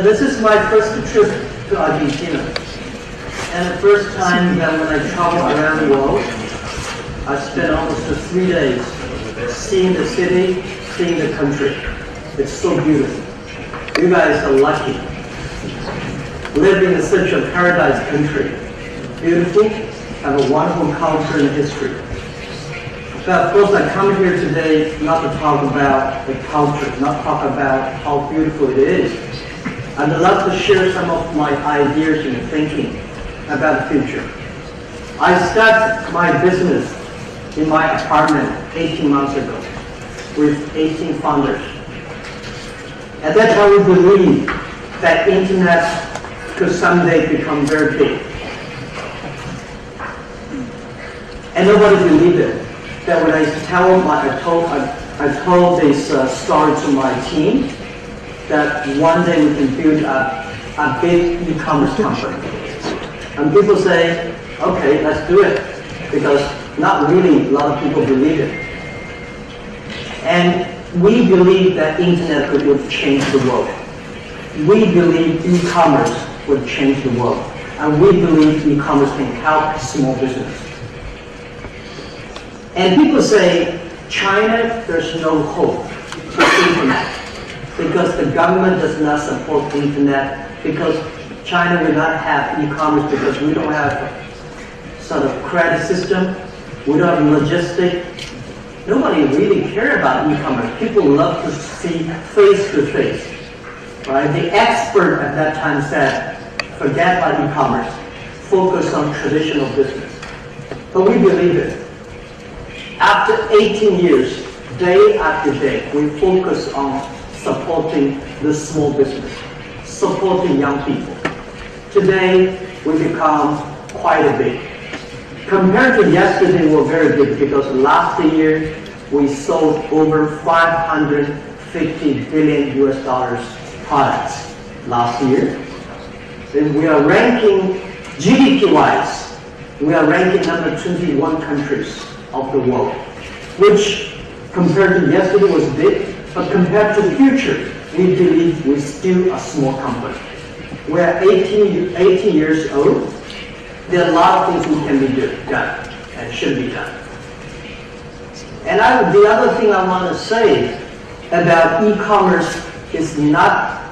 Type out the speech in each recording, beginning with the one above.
This is my first trip to Argentina. And the first time that when I traveled around the world, I spent almost 3 days seeing the city, seeing the country. It's so beautiful. You guys are lucky. Living in such a paradise country. Beautiful, have a wonderful culture and history. But of course I come here today not to talk about the culture, not talk about how beautiful it is. I'd love to share some of my ideas and thinking about the future. I started my business in my apartment 18 months ago with 18 founders. At that time we believed that internet could someday become very big. And nobody believed it. That when I told this story to my team, that one day we can build a big e-commerce company. And people say, okay, let's do it. Because not really a lot of people believe it. And we believe that internet would change the world. We believe e-commerce would change the world. And we believe e-commerce can help small business. And people say, China, there's no hope for internet because the government does not support internet, because China will not have e-commerce because we don't have sort of credit system, we don't have logistics. Nobody really cares about e-commerce. People love to see face to face. Right? The expert at that time said, forget about e-commerce, focus on traditional business. But we believe it. After 18 years, day after day, we focus on supporting the small business, supporting young people. Today, we become quite a big. Compared to yesterday, we're very big because last year, we sold over 550 billion US dollars products last year. And we are ranking, GDP-wise, we are ranking number 21 countries of the world, which compared to yesterday was big, but compared to the future, we believe we're still a small company. We're 18 years old. There are a lot of things we can be done and should be done. And the other thing I want to say about e-commerce is not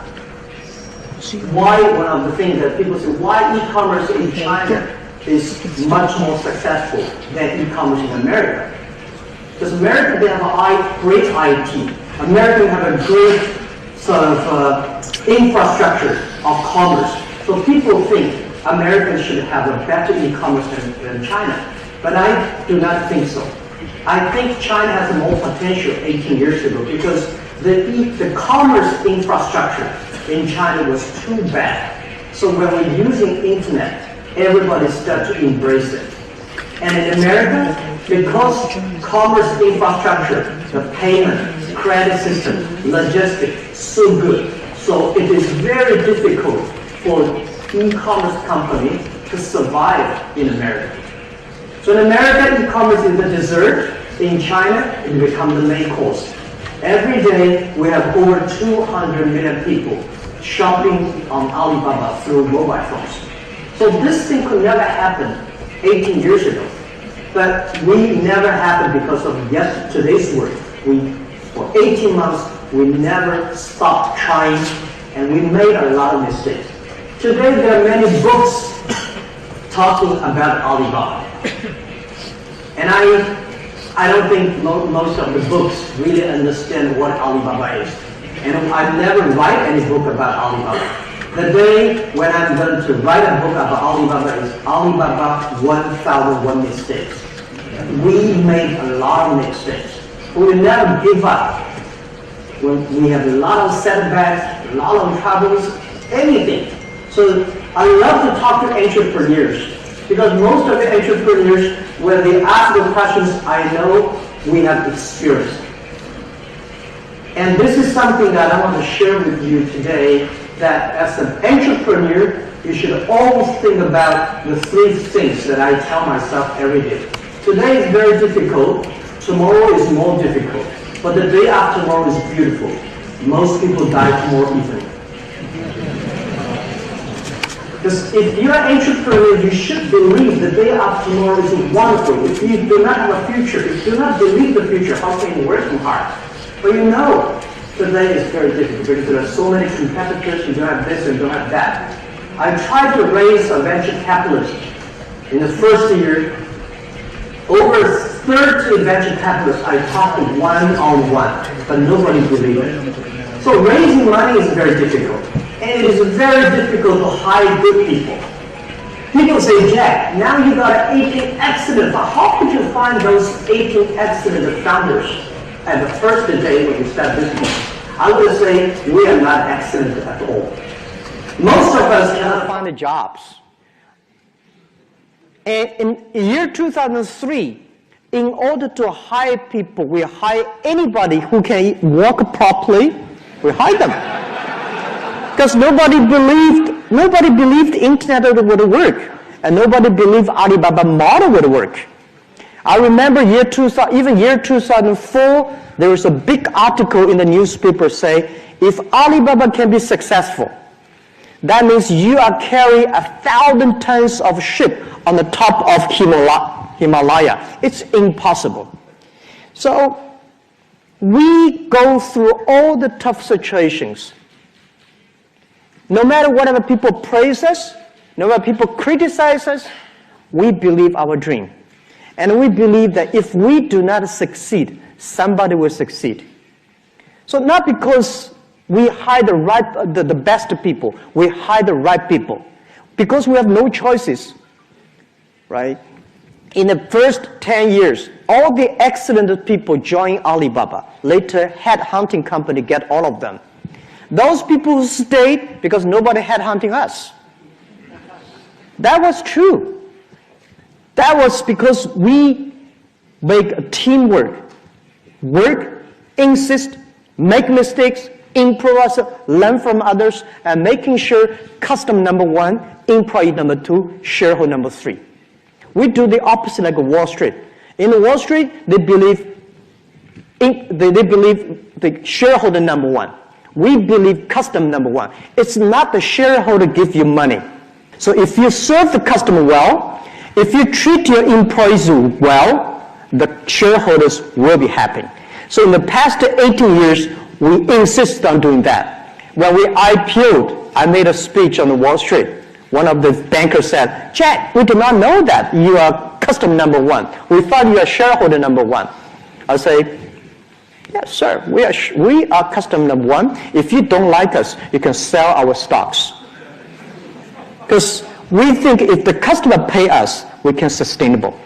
why one of the things that people say, why e-commerce in China is much more successful than e-commerce in America. Because America, they have a great IT. America have a great sort of infrastructure of commerce. So people think Americans should have a better e-commerce than China. But I do not think so. I think China has more potential 18 years ago because the commerce infrastructure in China was too bad. So when we're using internet, everybody starts to embrace it. And in America, because commerce infrastructure, the payment, credit system, logistics, so good. So it is very difficult for e-commerce companies to survive in America. So in America, e-commerce is the dessert. In China, it becomes the main course. Every day, we have over 200 million people shopping on Alibaba through mobile phones. So this thing could never happen 18 years ago. But we never happened because of today's work. For 18 months, we never stopped trying, and we made a lot of mistakes. Today, there are many books talking about Alibaba. And I don't think most of the books really understand what Alibaba is. And I never write any book about Alibaba. The day when I'm going to write a book about Alibaba is Alibaba 1001 Mistakes. We made a lot of mistakes. We will never give up. When we have a lot of setbacks, a lot of troubles, anything. So I love to talk to entrepreneurs because most of the entrepreneurs, when they ask the questions, I know we have experience. And this is something that I want to share with you today, that as an entrepreneur, you should always think about the 3 things that I tell myself every day. Today is very difficult, tomorrow is more difficult, but the day after tomorrow is beautiful. Most people die tomorrow evening. Because if you're an entrepreneur, you should believe the day after tomorrow is wonderful. If you do not have a future, if you do not believe the future, how can you work hard? But you know, today is very difficult because there are so many competitors, you don't have this and you don't have that. I tried to raise a venture capitalist. In the first year, over 30 venture capitalists I talked to one-on-one, but nobody believed it. So raising money is very difficult. And it is very difficult to hire good people. People say, Jack, now you got 18 excellent, but how could you find those 18 excellent founders at the first day when you start business? I would say we are not excellent at all. Most of us cannot find jobs. And in year 2003, in order to hire people, we hire anybody who can walk properly, we hire them. Because nobody believed the internet would work, and nobody believed Alibaba model would work. I remember even year 2004, there was a big article in the newspaper say, if Alibaba can be successful, that means you are carrying 1,000 tons of ship on the top of Himalaya. It's impossible. So we go through all the tough situations. No matter whatever people praise us, no matter people criticize us, we believe our dream. And we believe that if we do not succeed, somebody will succeed. So not because we hire the best people, we hire the right people. Because we have no choices, right? In the first 10 years, all the excellent people join Alibaba. Later, headhunting company get all of them. Those people who stayed because nobody headhunting us. That was true. That was because we make a teamwork. Work, insist, make mistakes, improvise, learn from others, and making sure customer number one, employee number two, shareholder number three. We do the opposite like Wall Street. In Wall Street, they believe the shareholder number one. We believe customer number one. It's not the shareholder give you money. So if you serve the customer well, if you treat your employees well, the shareholders will be happy. So in the past 18 years, we insist on doing that. When we IPO'd, I made a speech on the Wall Street. One of the bankers said, Jack, we did not know that you are customer number one. We thought you are shareholder number one. I say, yes, sir, we are customer number one. If you don't like us, you can sell our stocks. Because we think if the customer pay us, we can sustainable.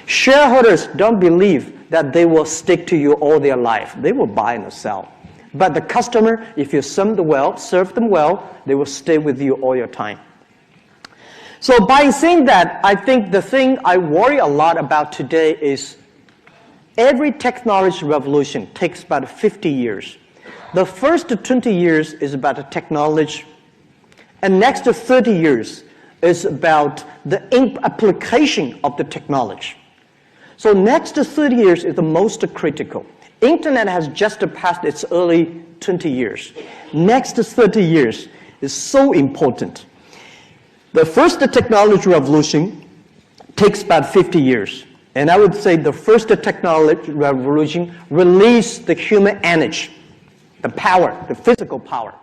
Shareholders don't believe that they will stick to you all their life. They will buy and sell. But the customer, if you serve them well, they will stay with you all your time. So by saying that, I think the thing I worry a lot about today is every technology revolution takes about 50 years. The first 20 years is about the technology, and next 30 years is about the application of the technology. So next 30 years is the most critical. Internet has just passed its early 20 years. Next 30 years is so important. The first technology revolution takes about 50 years. And I would say the first technology revolution released the human energy, the power, the physical power.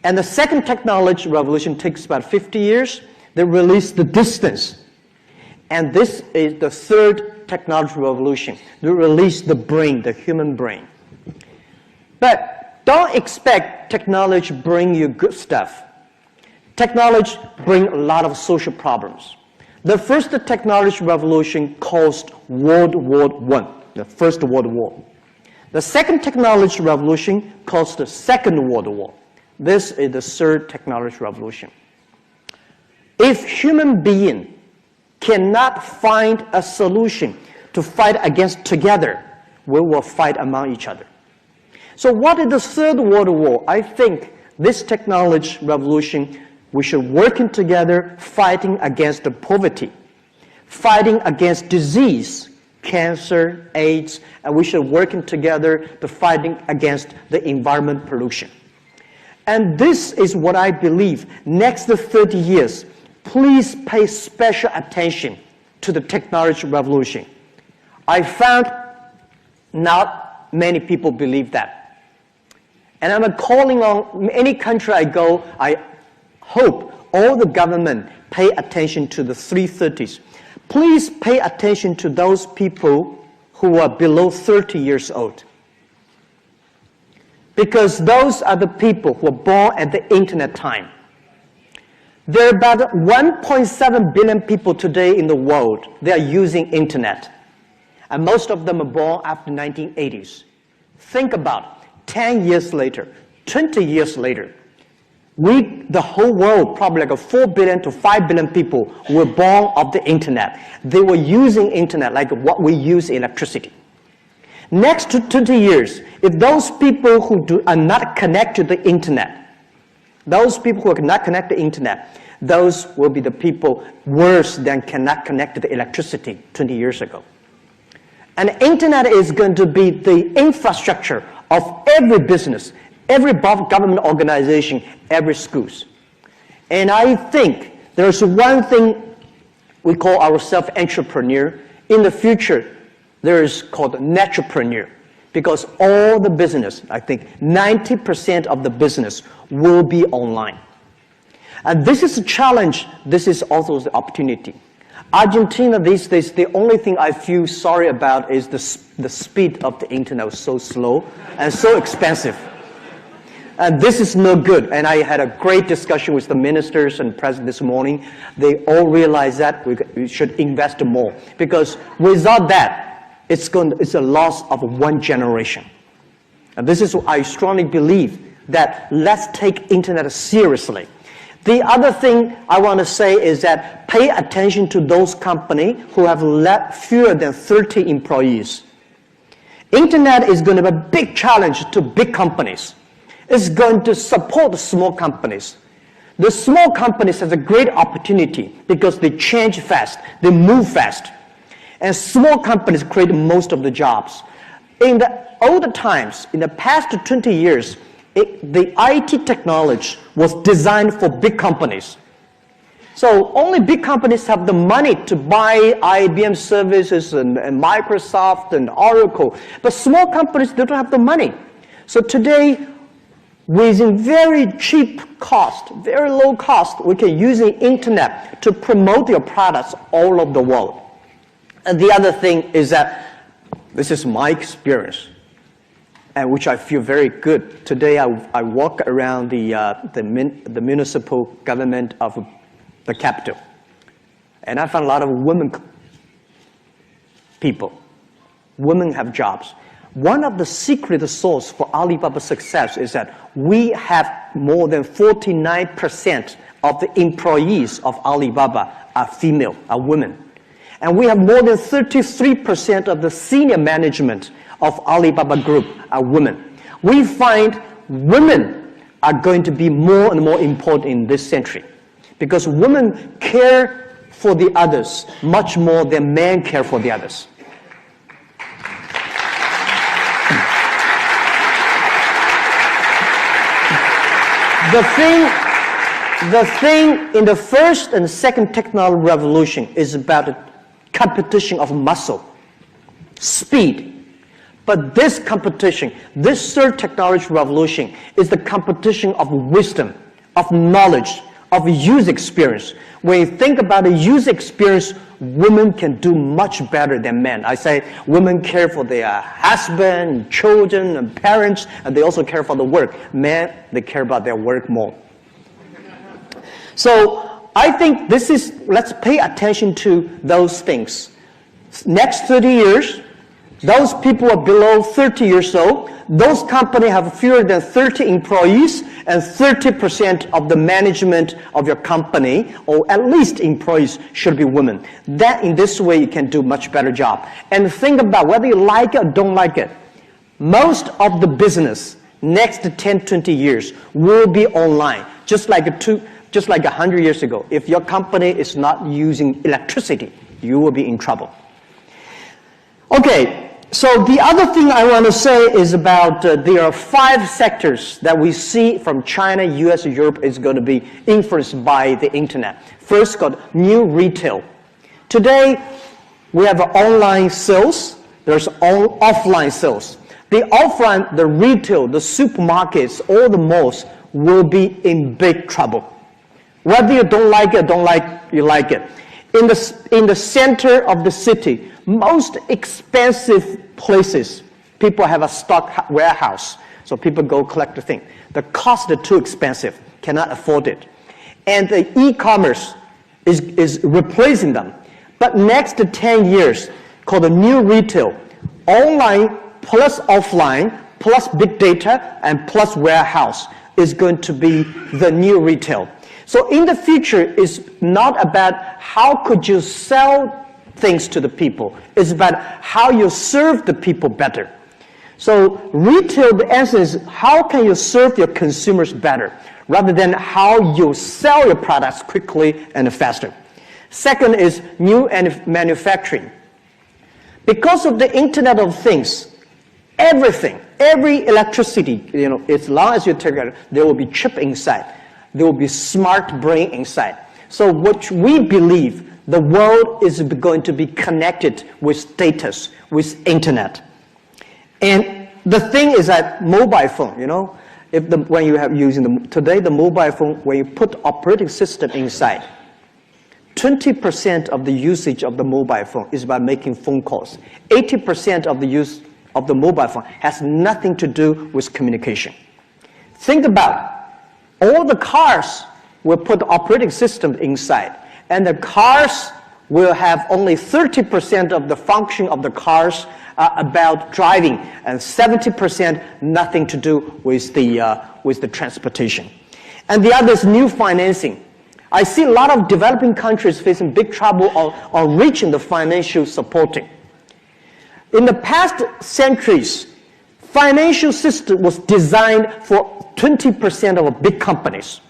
And the second technology revolution takes about 50 years. They released the distance. And this is the third technology revolution. They released the brain, the human brain. But don't expect technology bring you good stuff. Technology bring a lot of social problems. The first technology revolution caused World War I, the First World War. The second technology revolution caused the Second World War. This is the third technology revolution. If human beings cannot find a solution to fight against together, we will fight among each other. So what is the Third World War? I think this technology revolution, we should work together fighting against the poverty, fighting against disease, cancer, AIDS, and we should work together to fighting against the environment pollution. And this is what I believe. Next 30 years, please pay special attention to the technology revolution. I found not many people believe that. And I'm calling on any country I go, I hope all the government pay attention to the 330s. Please pay attention to those people who are below 30 years old. Because those are the people who were born at the internet time. There are about 1.7 billion people today in the world. They are using internet. And most of them are born after 1980s. Think about 10 years later, 20 years later, the whole world, probably like 4 billion to 5 billion people were born of the internet. They were using internet like what we use electricity. Next to 20 years, if those people who are not connected to the internet, those people who are not connected to the internet, those will be the people worse than cannot connect to the electricity 20 years ago. And the internet is going to be the infrastructure of every business, every government organization, every schools. And I think there's one thing we call ourselves entrepreneur. In the future, there is called entrepreneur, because all the business, I think 90% of the business will be online. And this is a challenge. This is also the opportunity. Argentina these days, the only thing I feel sorry about is the speed of the internet was so slow and so expensive. And this is no good. And I had a great discussion with the ministers and president this morning. They all realize that we should invest more, because without that, it's a loss of one generation. And this is what I strongly believe, that let's take internet seriously. The other thing I want to say is that pay attention to those companies who have fewer than 30 employees. Internet is going to be a big challenge to big companies. It's going to support the small companies. The small companies have a great opportunity because they change fast, they move fast. And small companies create most of the jobs. In the older times, in the past 20 years, the IT technology was designed for big companies. So only big companies have the money to buy IBM services and Microsoft and Oracle. But small companies, they don't have the money. So today, within very cheap cost, very low cost, we can use the internet to promote your products all over the world. And the other thing is that this is my experience, and which I feel very good. Today I walk around the municipal government of the capital, and I found a lot of women people. Women have jobs. One of the secret source for Alibaba's success is that we have more than 49% of the employees of Alibaba are female, are women. And we have more than 33% of the senior management of Alibaba Group are women. We find women are going to be more and more important in this century, because women care for the others much more than men care for the others. The thing in the first and second technological revolution is about the competition of muscle, speed. But this competition, this third technology revolution, is the competition of wisdom, of knowledge, of user experience. When you think about the user experience, women can do much better than men. I say women care for their husband, children, and parents, and they also care for the work. Men, they care about their work more. So I think this is, let's pay attention to those things. Next 30 years, those people are below 30 years old. Those companies have fewer than 30 employees, and 30% of the management of your company, or at least employees, should be women. That in this way, you can do a much better job. And think about whether you like it or don't like it. Most of the business next 10, 20 years will be online, just like 100 years ago. If your company is not using electricity, you will be in trouble. Okay, So the other thing I want to say is about there are 5 sectors that we see from China, US, Europe is going to be influenced by the internet. First, called new retail. Today, we have online sales. There's offline sales. The offline, the retail, the supermarkets, all the malls will be in big trouble. Whether you don't like it, you like it. In the center of the city, most expensive places, people have a stock warehouse, so people go collect the thing. The cost is too expensive, cannot afford it. And the e-commerce is replacing them. But next 10 years, called the new retail, online plus offline, plus big data, and plus warehouse is going to be the new retail. So in the future, it's not about how could you sell things to the people. It's about how you serve the people better. So retail, the answer is how can you serve your consumers better rather than how you sell your products quickly and faster. Second is new manufacturing. Because of the Internet of Things, everything, every electricity, as long as you take it, there will be chip inside. There will be smart brain inside. So what we believe, the world is going to be connected with data, with internet. And the thing is that mobile phone, when you have using today the mobile phone, when you put operating system inside, 20% of the usage of the mobile phone is about making phone calls. 80% of the use of the mobile phone has nothing to do with communication. Think about all the cars will put the operating system inside, and the cars will have only 30% of the function of the cars about driving, and 70% nothing to do with the transportation. And the other is new financing. I see a lot of developing countries facing big trouble on reaching the financial supporting. In the past centuries, financial system was designed for 20% of big companies.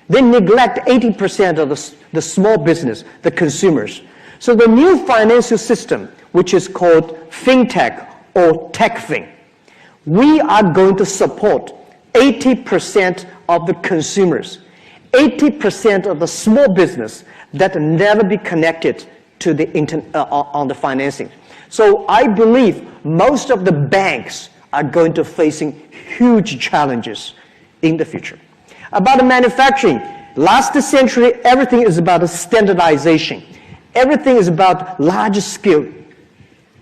They neglect 80% of the small business, the consumers. So the new financial system, which is called fintech or techfin, we are going to support 80% of the consumers, 80% of the small business that never be connected to the on the financing. So I believe most of the banks are going to facing huge challenges in the future. About the manufacturing, last century, everything is about standardization. Everything is about large scale.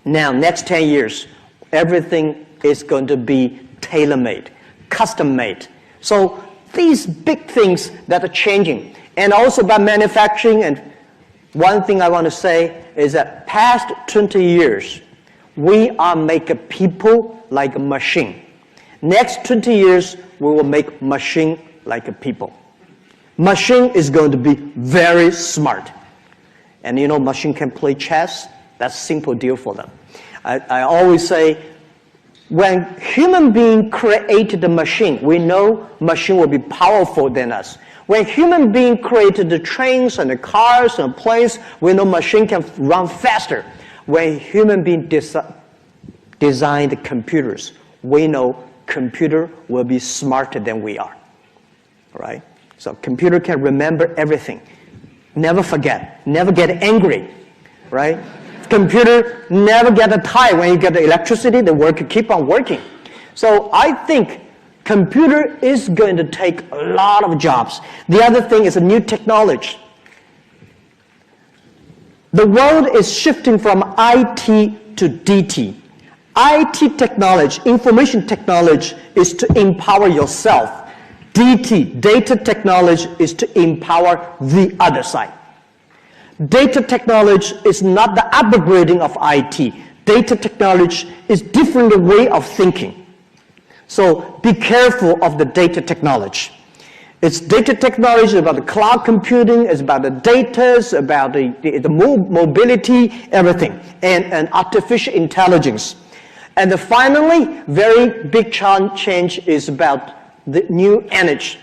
Now, next 10 years, everything is going to be tailor-made, custom-made. So these big things that are changing, and also about manufacturing, and one thing I want to say is that past 20 years, we are making people like a machine. Next 20 years, we will make machine like a people. Machine is going to be very smart. And machine can play chess. That's a simple deal for them. I always say, when human being created the machine, we know machine will be powerful than us. When human being created the trains and the cars and planes, we know machine can run faster. When human being designed the computers, we know computer will be smarter than we are. Right? So computer can remember everything. Never forget. Never get angry. Right? Computer never get tired. When you get the electricity, the work keep on working. So I think computer is going to take a lot of jobs. The other thing is a new technology. The world is shifting from IT to DT. IT technology, information technology, is to empower yourself. DT, data technology, is to empower the other side. Data technology is not the upgrading of IT. Data technology is different way of thinking. So be careful of the data technology. It's data technology about the cloud computing, it's about the data, it's about the mobility, everything, and artificial intelligence. And finally, very big change is about the new energy.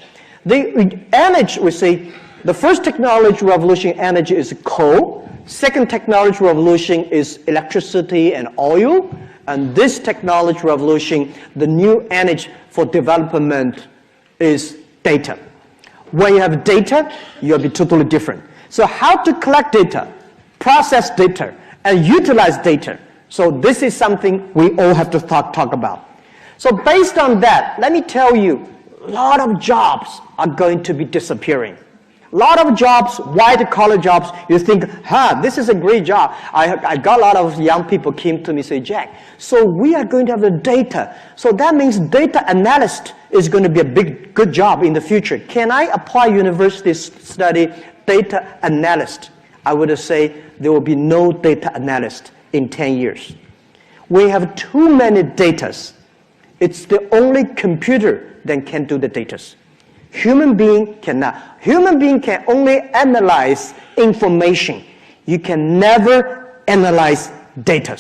The energy, we say, the first technology revolution energy is coal. Second technology revolution is electricity and oil. And this technology revolution, the new energy for development is data. When you have data, you'll be totally different. So how to collect data, process data, and utilize data. So this is something we all have to talk about. So based on that, let me tell you, a lot of jobs are going to be disappearing. A lot of jobs, white-collar jobs, you think, this is a great job. I got a lot of young people came to me and say, Jack, so we are going to have the data. So that means data analyst is going to be a good job in the future. Can I apply university study data analyst? I would say there will be no data analyst in 10 years. We have too many datas. It's the only computer that can do the datas. Human being cannot. Human being can only analyze information. You can never analyze data.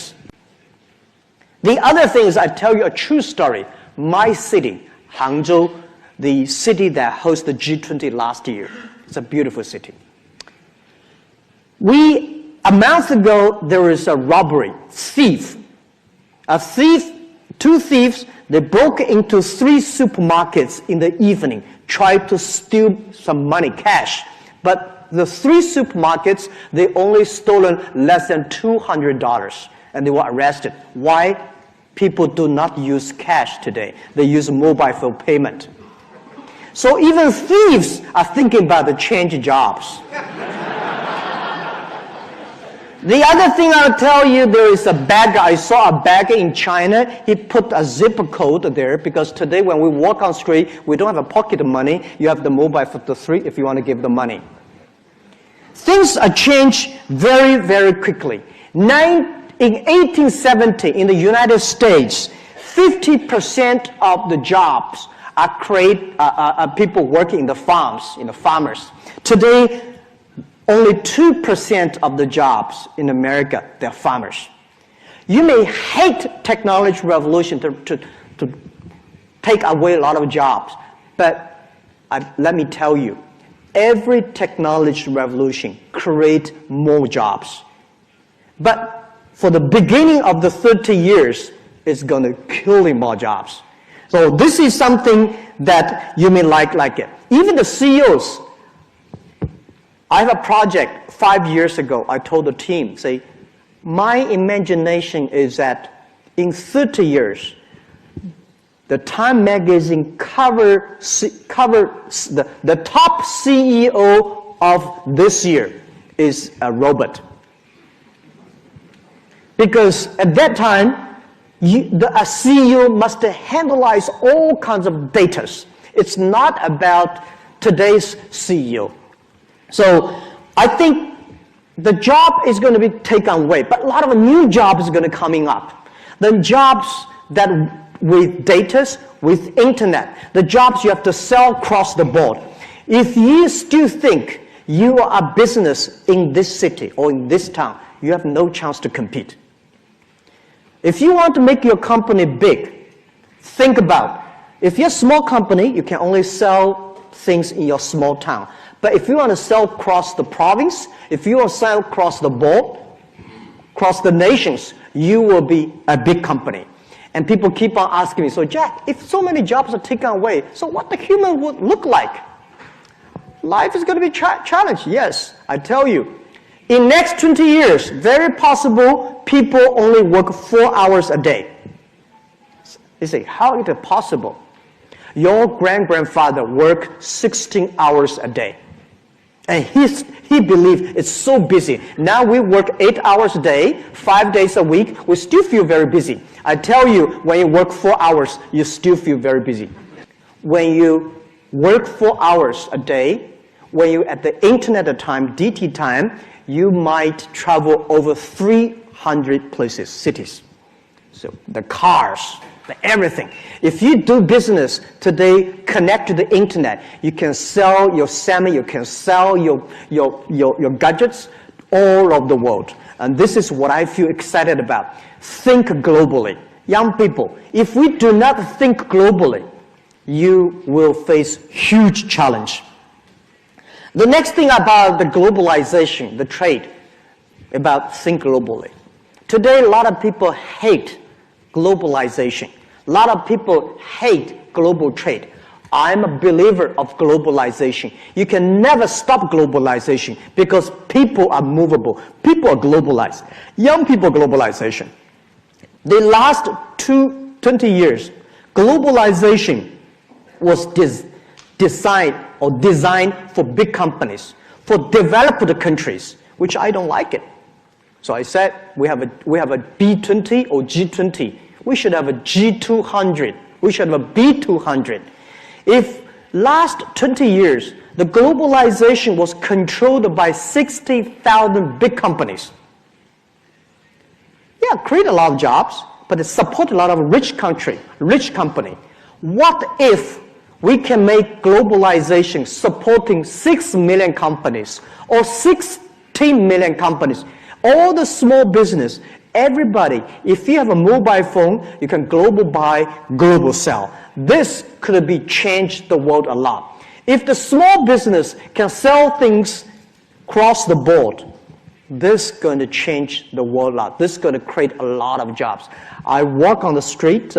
The other thing is I tell you a true story. My city, Hangzhou, the city that hosted the G20 last year. It's a beautiful city. A month ago, there was a robbery, two thieves, they broke into 3 supermarkets in the evening, tried to steal some money, cash. But the 3 supermarkets, they only stolen less than $200, and they were arrested. Why? People do not use cash today. They use mobile phone payment. So even thieves are thinking about the change jobs. The other thing I'll tell you, there is a bagger. I saw a bagger in China. He put a zip code there because today when we walk on the street, we don't have a pocket money. You have the mobile for the street if you want to give the money. Things are changed very, very quickly. In 1870, in the United States, 50% of the jobs are people working in the farms, farmers. Today, only 2% of the jobs in America, they're farmers. You may hate technology revolution to take away a lot of jobs, but let me tell you, every technology revolution creates more jobs. But for the beginning of the 30 years, it's going to kill more jobs. So this is something that you may like it. Even the CEOs, I have a project 5 years ago. I told the team, say, my imagination is that in 30 years, the Time magazine cover the top CEO of this year is a robot. Because at that time, a CEO must handleize all kinds of data. It's not about today's CEO. So I think the job is going to be taken away, but a lot of new jobs are going to be coming up. The jobs that with data, with internet, the jobs you have to sell across the board. If you still think you are a business in this city or in this town, you have no chance to compete. If you want to make your company big, think about, if you're a small company, you can only sell things in your small town. But if you want to sell across the province, if you want to sell across the board, across the nations, you will be a big company. And people keep on asking me, so Jack, if so many jobs are taken away, so what the human would look like? Life is going to be challenged. Yes, I tell you. In next 20 years, very possible people only work 4 hours a day. You say, how is it possible? Your grandfather worked 16 hours a day. And he believed it's so busy. Now we work 8 hours a day, 5 days a week. We still feel very busy. I tell you, when you work 4 hours, you still feel very busy. When you work 4 hours a day, when you at the internet time, DT time, you might travel over 300 places, cities. So the cars, everything. If you do business today, connect to the internet, you can sell your salmon, you can sell your gadgets all over the world. And this is what I feel excited about. Think globally. Young people, if we do not think globally, you will face huge challenge. The next thing about the globalization, the trade, about think globally. Today, a lot of people hate globalization. A lot of people hate global trade. I'm a believer of globalization. You can never stop globalization because people are movable. People are globalized. Young people globalization. The last 20 years, globalization was designed for big companies, for developed countries, which I don't like it. So I said we have a B20 or G20. We should have a G200. We should have a B200. If last 20 years, the globalization was controlled by 60,000 big companies. Yeah, create a lot of jobs, but it support a lot of rich company. What if we can make globalization supporting 6 million companies or 16 million companies? All the small business, everybody, if you have a mobile phone, you can global buy, global sell. This could be changed the world a lot. If the small business can sell things across the board, this is going to change the world a lot. This is going to create a lot of jobs. I walk on the street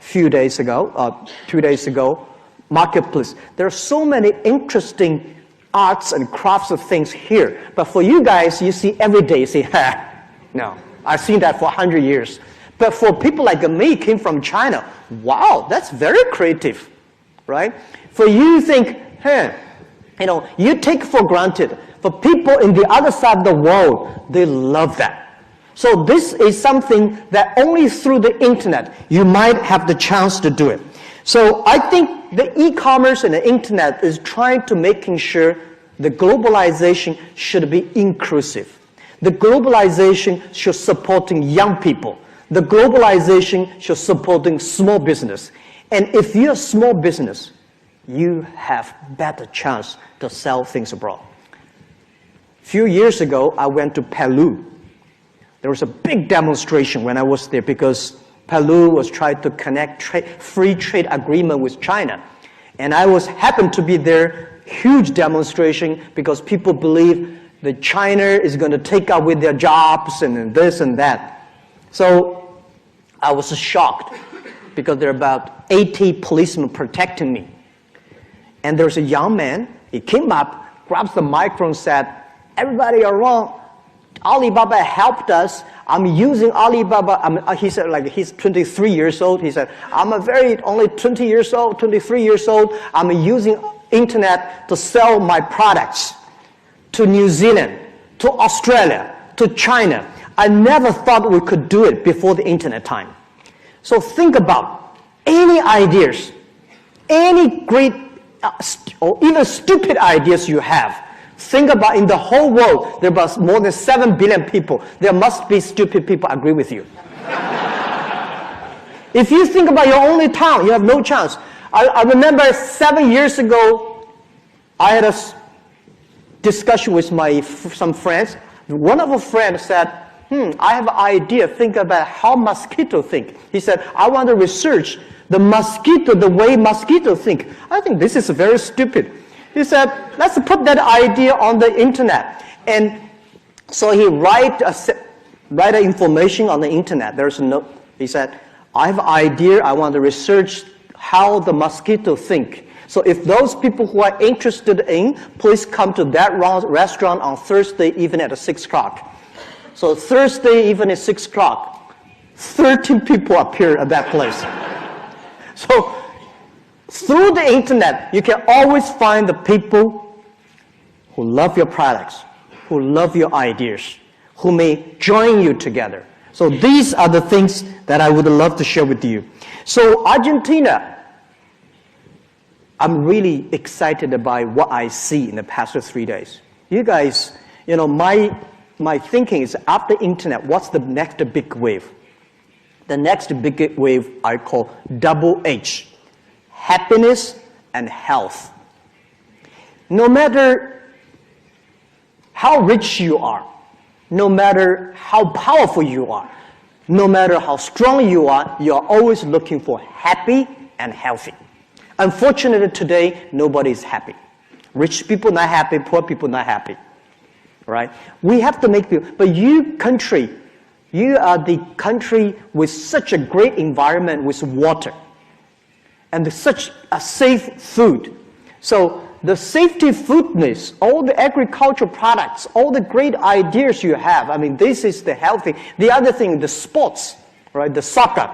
few days ago, 2 days ago, marketplace. There are so many interesting arts and crafts of things here. But for you guys, you see every day, you say, no, I've seen that for 100 years. But for people like me, came from China, wow, that's very creative, right? For you think, you take for granted. For people in the other side of the world, they love that. So this is something that only through the internet, you might have the chance to do it. So I think the e-commerce and the internet is trying to making sure the globalization should be inclusive. The globalization should supporting young people. The globalization should supporting small business. And if you're a small business, you have better chance to sell things abroad. A few years ago, I went to Peru. There was a big demonstration when I was there because Peru was trying to connect free trade agreement with China. And I happened to be there, huge demonstration because people believe that China is going to take away their jobs and this and that. So I was shocked because there are about 80 policemen protecting me. And there's a young man, he came up, grabs the microphone, said, everybody are wrong. Alibaba helped us. I'm using Alibaba. He said, like, he's 23 years old. He said, I'm only 20 years old, 23 years old. I'm using internet to sell my products to New Zealand, to Australia, to China. I never thought we could do it before the internet time. So think about any ideas, any great or even stupid ideas you have. Think about in the whole world, there are more than 7 billion people. There must be stupid people agree with you. If you think about your only town, you have no chance. I remember 7 years ago, I had a discussion with some friends. One of our friends said, I have an idea. Think about how mosquitoes think. He said, I want to research the way mosquitoes think. I think this is very stupid. He said, let's put that idea on the internet. And so he write information on the internet. He said, I have an idea. I want to research how the mosquito think. So if those people who are interested in, please come to that restaurant on Thursday evening at 6 o'clock. So Thursday evening at 6 o'clock, 13 people appeared at that place. So through the internet, you can always find the people who love your products, who love your ideas, who may join you together. So these are the things that I would love to share with you. So Argentina, I'm really excited about what I see in the past 3 days. You guys, my thinking is after internet, what's the next big wave? The next big wave I call double H. Happiness and health. No matter how rich you are, no matter how powerful you are, no matter how strong you are always looking for happy and healthy. Unfortunately today, nobody is happy. Rich people not happy, poor people not happy. Right? We have to make people, but you country, You are the country with such a great environment with water and such a safe food. So the safety foodness, all the agricultural products, all the great ideas you have, I mean, this is the healthy. The other thing, the sports, right, the soccer.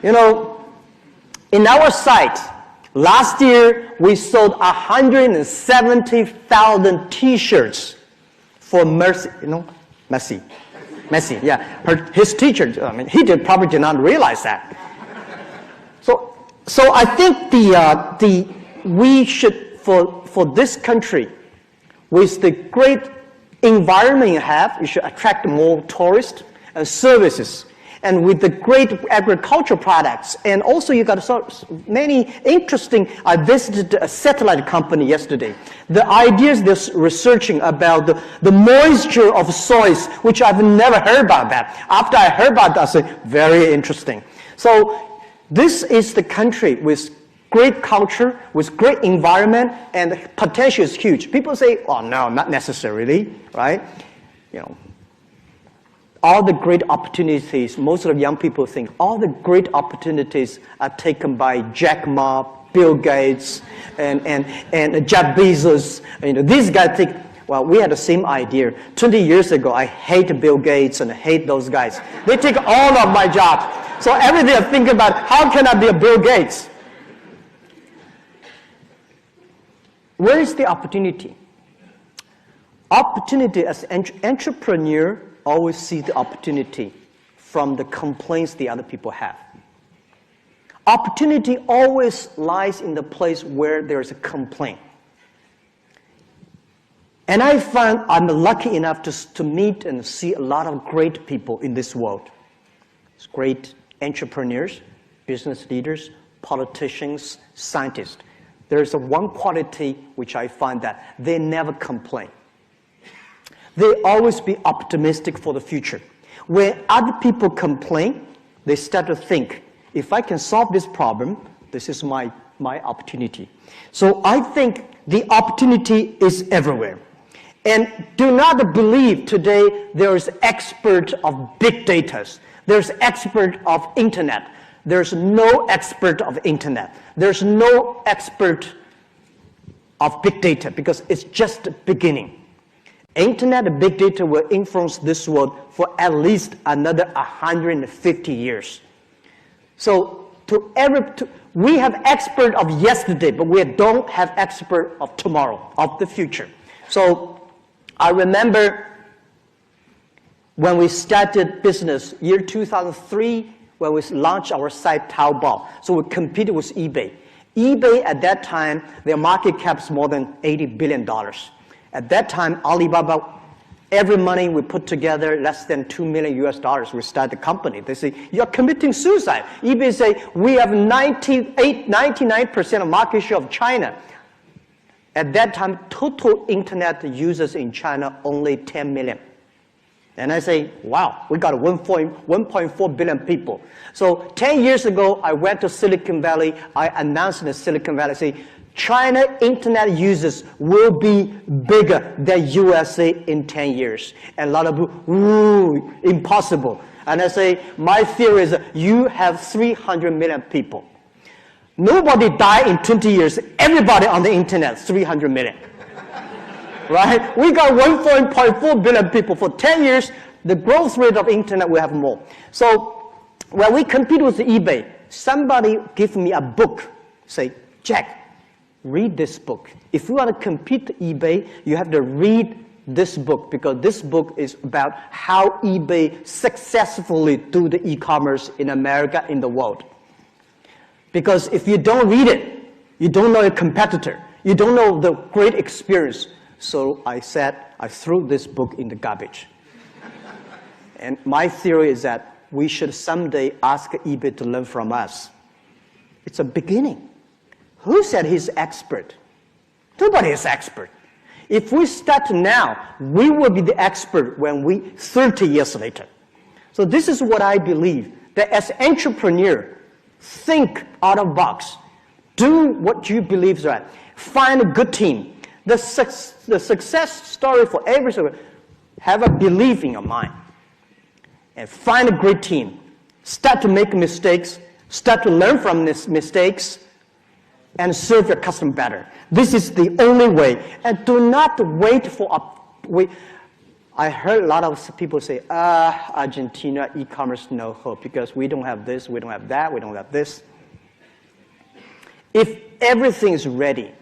You know, in our site, last year we sold 170,000 T-shirts for Mercy, you know, Messi, yeah, his teacher, I mean, he probably did not realize that. So I think we should, for this country, with the great environment you have, you should attract more tourists and services. And with the great agricultural products, and also you got so many interesting, I visited a satellite company yesterday. The ideas they're researching about the moisture of soils, which I've never heard about that. After I heard about that, I said, very interesting. So this is the country with great culture, with great environment, and the potential is huge. People say, oh no, not necessarily, right? You know, all the great opportunities, most of the young people think, all the great opportunities are taken by Jack Ma, Bill Gates, and Jeff Bezos. You know, these guys think, well, we had the same idea. 20 years ago, I hate Bill Gates and hate those guys. They take all of my jobs. So every day I think about, how can I be a Bill Gates? Where is the opportunity? Opportunity as an entrepreneur, always see the opportunity from the complaints the other people have. Opportunity always lies in the place where there is a complaint. And I find I'm lucky enough to meet and see a lot of great people in this world. It's great entrepreneurs, business leaders, politicians, scientists. There's one quality which I find that they never complain. They always be optimistic for the future. When other people complain, they start to think, if I can solve this problem, this is my opportunity. So I think the opportunity is everywhere. And do not believe today there is expert of big data. There's expert of internet. There's no expert of internet. There's no expert of big data because it's just the beginning. Internet and big data will influence this world for at least another 150 years. So we have expert of yesterday, but we don't have expert of tomorrow, of the future. So I remember when we started business, year 2003, when we launched our site Taobao. So we competed with eBay. eBay at that time, their market cap is more than $80 billion. At that time, Alibaba, every money we put together, less than $2 million US, we start the company. They say, you're committing suicide. eBay say, we have 99% of market share of China. At that time, total internet users in China, only 10 million. And I say, wow, we got 1.4 billion people. So 10 years ago, I went to Silicon Valley. I announced in Silicon Valley, say, China internet users will be bigger than USA in 10 years. And a lot of people, ooh, impossible. And I say, my theory is you have 300 million people. Nobody died in 20 years. Everybody on the internet, 300 million. Right? We got 1.4 billion people. For 10 years, the growth rate of internet will have more. So when we compete with eBay, somebody give me a book, say, Jack, read this book. If you want to compete with eBay, you have to read this book because this book is about how eBay successfully do the e-commerce in America, in the world. Because if you don't read it, you don't know your competitor. You don't know the great experience. So I said, I threw this book in the garbage. And my theory is that we should someday ask eBay to learn from us. It's a beginning. Who said he's expert? Nobody is expert. If we start now, we will be the expert when 30 years later. So this is what I believe, that as an entrepreneur, think out of the box. Do what you believe is right. Find a good team. The success story for every single, have a belief in your mind. and find a great team. Start to make mistakes, start to learn from these mistakes, and serve your customer better. This is the only way. And do not wait for I heard a lot of people say, Argentina e-commerce no hope because we don't have this, we don't have that, we don't have this. If everything is ready,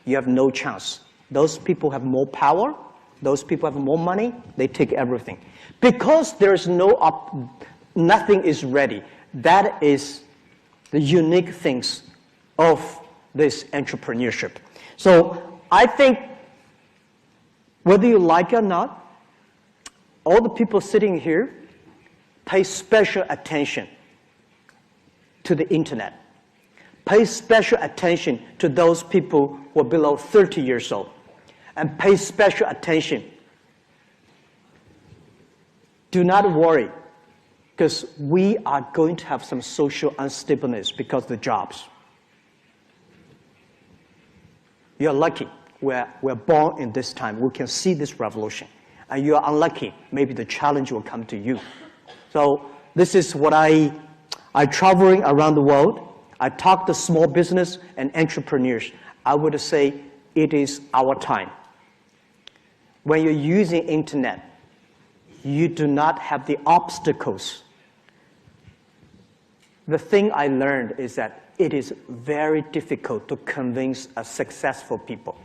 you have no chance. Those people have more power, those people have more money, they take everything. Because there's nothing is ready. That is the unique things of this entrepreneurship. So I think whether you like it or not, all the people sitting here pay special attention to the internet. Pay special attention to those people who are below 30 years old. And pay special attention. Do not worry, because we are going to have some social unstableness because of the jobs. You're lucky. We're born in this time. We can see this revolution. And you're unlucky. Maybe the challenge will come to you. So this is what I'm traveling around the world. I talk to small business and entrepreneurs. I would say it is our time. When you're using internet, you do not have the obstacles. The thing I learned is that it is very difficult to convince a successful people.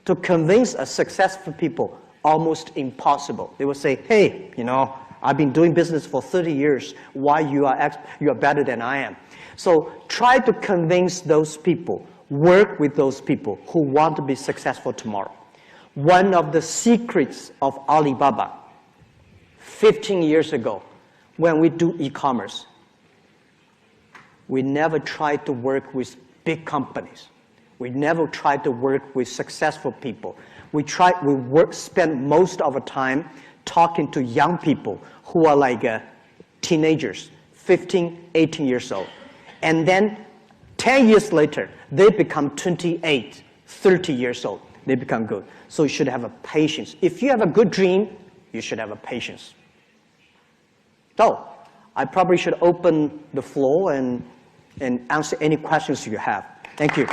To convince a successful people, almost impossible. They will say, hey, I've been doing business for 30 years. Why you are better than I am? So try to convince those people, work with those people who want to be successful tomorrow. One of the secrets of Alibaba, 15 years ago, when we do e-commerce, we never tried to work with big companies. We never tried to work with successful people. We spend most of our time talking to young people who are like teenagers, 15, 18 years old. And then 10 years later, they become 28, 30 years old. They become good. So you should have a patience. If you have a good dream, you should have a patience. So I probably should open the floor and answer any questions you have. Thank you.